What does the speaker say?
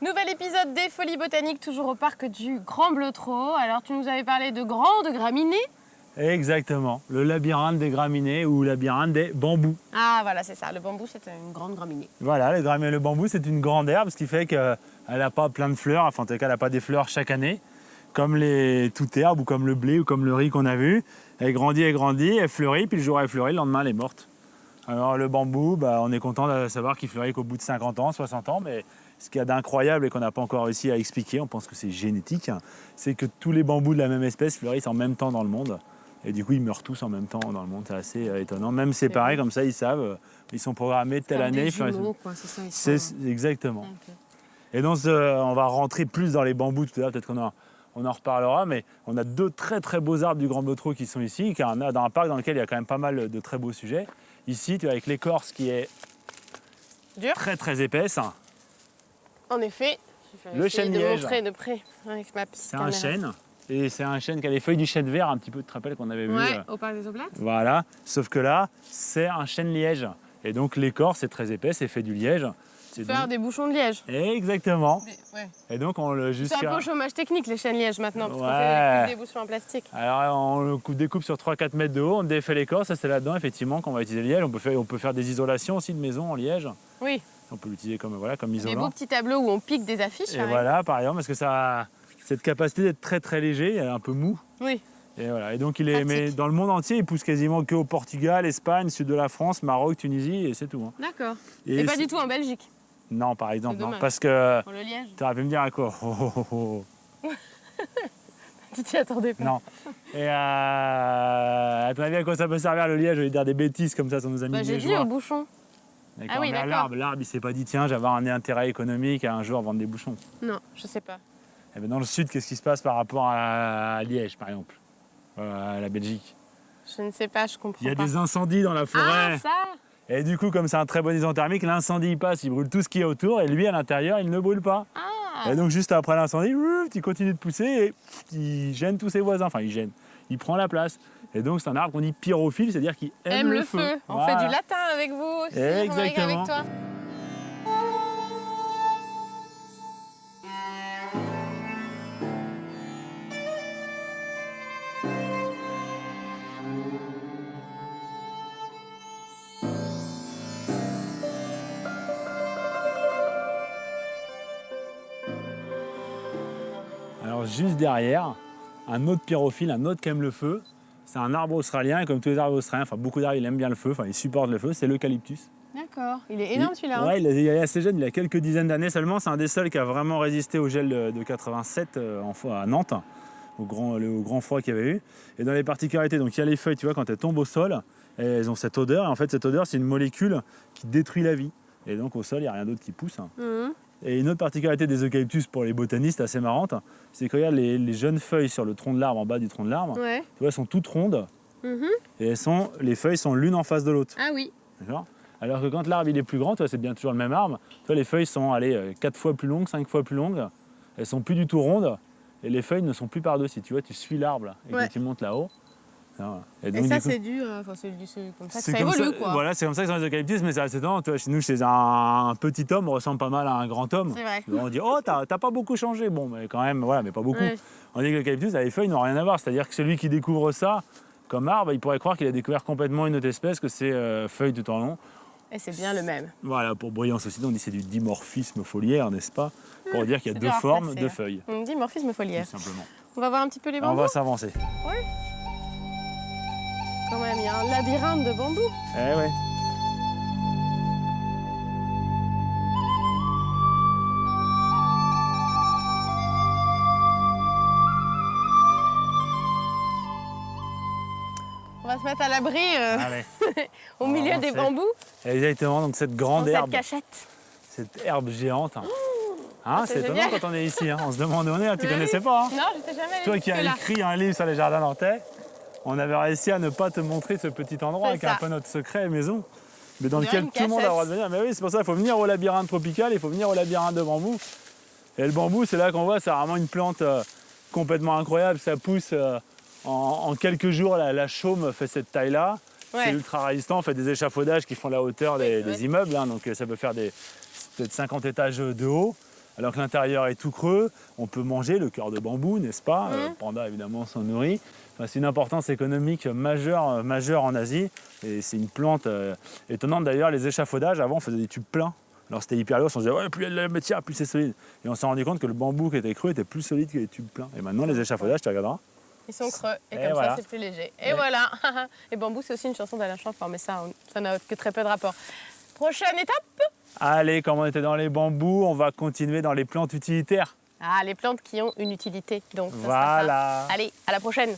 Nouvel épisode des Folies Botaniques, toujours au parc du Grand Bleutrot. Alors tu nous avais parlé de grandes graminées. Exactement, le labyrinthe des graminées ou labyrinthe des bambous. Ah voilà, c'est ça, le bambou c'est une grande graminée. Voilà, le bambou c'est une grande herbe, ce qui fait qu'elle n'a pas plein de fleurs, enfin en tout cas elle n'a pas des fleurs chaque année, comme les toutes herbes ou comme le blé ou comme le riz qu'on a vu. Elle grandit, elle fleurit, puis le jour où elle fleurit, le lendemain elle est morte. Alors le bambou, on est content de savoir qu'il fleurit qu'au bout de 50 ans, 60 ans, mais ce qu'il y a d'incroyable et qu'on n'a pas encore réussi à expliquer, on pense que c'est génétique, c'est que tous les bambous de la même espèce fleurissent en même temps dans le monde. Et du coup, ils meurent tous en même temps dans le monde, c'est assez étonnant. Même séparés comme ça, ils savent, ils sont programmés telle année. Des jumeaux, quoi, c'est ça. Exactement. Okay. Et donc, on va rentrer plus dans les bambous tout à l'heure, peut-être qu'on en reparlera, mais on a deux très très beaux arbres du Grand Bleutrot qui sont ici, dans un parc dans lequel il y a quand même pas mal de très beaux sujets. Ici, tu vois, avec l'écorce qui est dur, très très épaisse. En effet, je vais le essayer chêne de liège. montrer de près avec ma petite C'est un caméra. chêne. Et c'est un chêne qui a les feuilles du chêne vert, un petit peu, tu te rappelles qu'on avait vu. Ouais, au parc des Oblates. Voilà, sauf que là, c'est un chêne liège. Et donc l'écorce est très épaisse et fait du liège. Faire des bouchons de liège. Exactement. Ouais. Et donc on le C'est un peu au chômage technique les chênes lièges maintenant, parce qu'on Ouais. fait des bouchons en plastique. Alors on le découpe sur 3-4 mètres de haut, on défait l'écorce, ça c'est là-dedans effectivement qu'on va utiliser le liège. On peut faire des isolations aussi de maison en liège. Oui. On peut l'utiliser comme Des isolant. beaux petits tableaux où on pique des affiches. Et voilà, par exemple, parce que ça a cette capacité d'être très très léger, un peu mou. Oui. Et voilà. Et donc mais dans le monde entier, il pousse quasiment qu'au Portugal, Espagne, sud de la France, Maroc, Tunisie, et c'est tout. Hein. D'accord. Et pas du tout en Belgique. Non, par exemple, non. Dommage. Parce que Pour le liège. tu aurais pu me dire à quoi. Tu t'y attendais pas. Non. Et à ton avis, à quoi ça peut servir le liège? Je vais dire des bêtises comme ça, nos amis J'ai dit au bouchon. D'accord, Ah oui, mais d'accord. l'arbre, il s'est pas dit tiens, j'avais un intérêt économique à un jour vendre des bouchons. Non, je sais pas. Et bien dans le sud, qu'est-ce qui se passe par rapport à Liège, par exemple, à la Belgique? Je ne sais pas, je comprends pas. Il y a des incendies dans la forêt. Ah, ça. Et du coup, comme c'est un très bon isolant thermique, l'incendie il passe, il brûle tout ce qu'il y a autour, et lui à l'intérieur, il ne brûle pas. Ah. Et donc juste après l'incendie, il continue de pousser et il gêne tous ses voisins. Enfin, il gêne. Il prend la place. Et donc c'est un arbre qu'on dit pyrophile, c'est-à-dire qu'il aime le feu. On Voilà. fait du latin avec vous aussi, Exactement. avec toi. Alors juste derrière, un autre pyrophile, un autre qui aime le feu, c'est un arbre australien, et comme tous les arbres australiens, enfin beaucoup d'arbres, il aime bien le feu, enfin il supporte le feu, c'est l'eucalyptus. D'accord. Il est énorme celui-là. Ouais, il est assez jeune, il a quelques dizaines d'années seulement, c'est un des seuls qui a vraiment résisté au gel de 87 à Nantes, au grand froid qu'il y avait eu. Et dans les particularités, donc il y a les feuilles, tu vois, quand elles tombent au sol, elles ont cette odeur, et en fait cette odeur c'est une molécule qui détruit la vie. Et donc au sol, il n'y a rien d'autre qui pousse. Mhm. Et une autre particularité des eucalyptus pour les botanistes assez marrante, c'est que regarde les jeunes feuilles sur le tronc de l'arbre, en bas du tronc de l'arbre, Ouais. tu vois, elles sont toutes rondes Mhm. et les feuilles sont l'une en face de l'autre. Ah oui. D'accord ? Alors que quand l'arbre il est plus grand, tu vois, c'est bien toujours le même arbre, tu vois, les feuilles sont 4 fois plus longues, 5 fois plus longues, elles sont plus du tout rondes et les feuilles ne sont plus par-dessus. Tu vois, tu suis l'arbre là, et Ouais. que tu montes là-haut. Voilà. Et donc, ça, du coup, c'est dû. C'est comme ça que c'est ça comme évolue, quoi. Voilà, c'est comme ça que sont les eucalyptus, mais c'est assez étonnant. Tu vois, chez nous, chez un petit homme, on ressemble pas mal à un grand homme. C'est vrai. On dit, oh, t'as pas beaucoup changé. Bon, mais quand même, voilà, mais pas beaucoup. Ouais. On dit que l'eucalyptus, les feuilles n'ont rien à voir. C'est-à-dire que celui qui découvre ça comme arbre, il pourrait croire qu'il a découvert complètement une autre espèce, que c'est feuilles tout en long. Et c'est bien le même. Voilà, pour brillance aussi, on dit que c'est du dimorphisme foliaire, n'est-ce pas? Pour dire qu'il y a C'est deux dur à formes replacer, de hein. feuilles, On dit morphisme foliaire. tout simplement. On va voir un petit peu les On bambous. va s'avancer. Quand même, il y a un labyrinthe de bambous. Eh ouais. On va se mettre à l'abri Allez. au On va milieu des avancer. bambous. Exactement, donc cette Dans grande cette herbe. cachette. Cette herbe géante. Hein, c'est c'est étonnant génial. quand on est ici. Hein. On se demande où on est. Tu Oui. connaissais pas. Hein. Non, je n'étais jamais allée Toi qui as jusque-là. écrit un livre sur les jardins nantais, on avait réussi à ne pas te montrer ce petit endroit C'est qui est un ça. peu notre secret maison, mais dans On dirait lequel une tout le monde a le droit de cachette. venir. Mais oui, c'est pour ça qu'il faut venir au labyrinthe tropical, il faut venir au labyrinthe de bambou. Et le bambou, c'est là qu'on voit, c'est vraiment une plante complètement incroyable. Ça pousse en quelques jours, la chaume fait cette taille-là. Ouais. C'est ultra résistant, on fait des échafaudages qui font la hauteur des immeubles, hein, donc ça peut faire peut-être 50 étages de haut. alors que l'intérieur est tout creux. On peut manger le cœur de bambou, n'est-ce pas? Le panda, évidemment, s'en nourrit. Enfin, c'est une importance économique majeure en Asie. Et c'est une plante étonnante. D'ailleurs, les échafaudages, avant, on faisait des tubes pleins. Alors c'était hyper lourd, on se disait ouais, plus il y a de la matière, plus c'est solide. Et on s'est rendu compte que le bambou qui était creux était plus solide que les tubes pleins. Et maintenant, les échafaudages, tu regarderas. Ils sont creux et Et comme voilà. ça c'est plus léger. Et voilà. Et bambou c'est aussi une chanson d'Alain Chamfort, mais ça n'a que très peu de rapport. Prochaine étape. Allez, comme on était dans les bambous, on va continuer dans les plantes utilitaires. Ah, les plantes qui ont une utilité. Donc ça sera ça. Voilà. Allez, à la prochaine.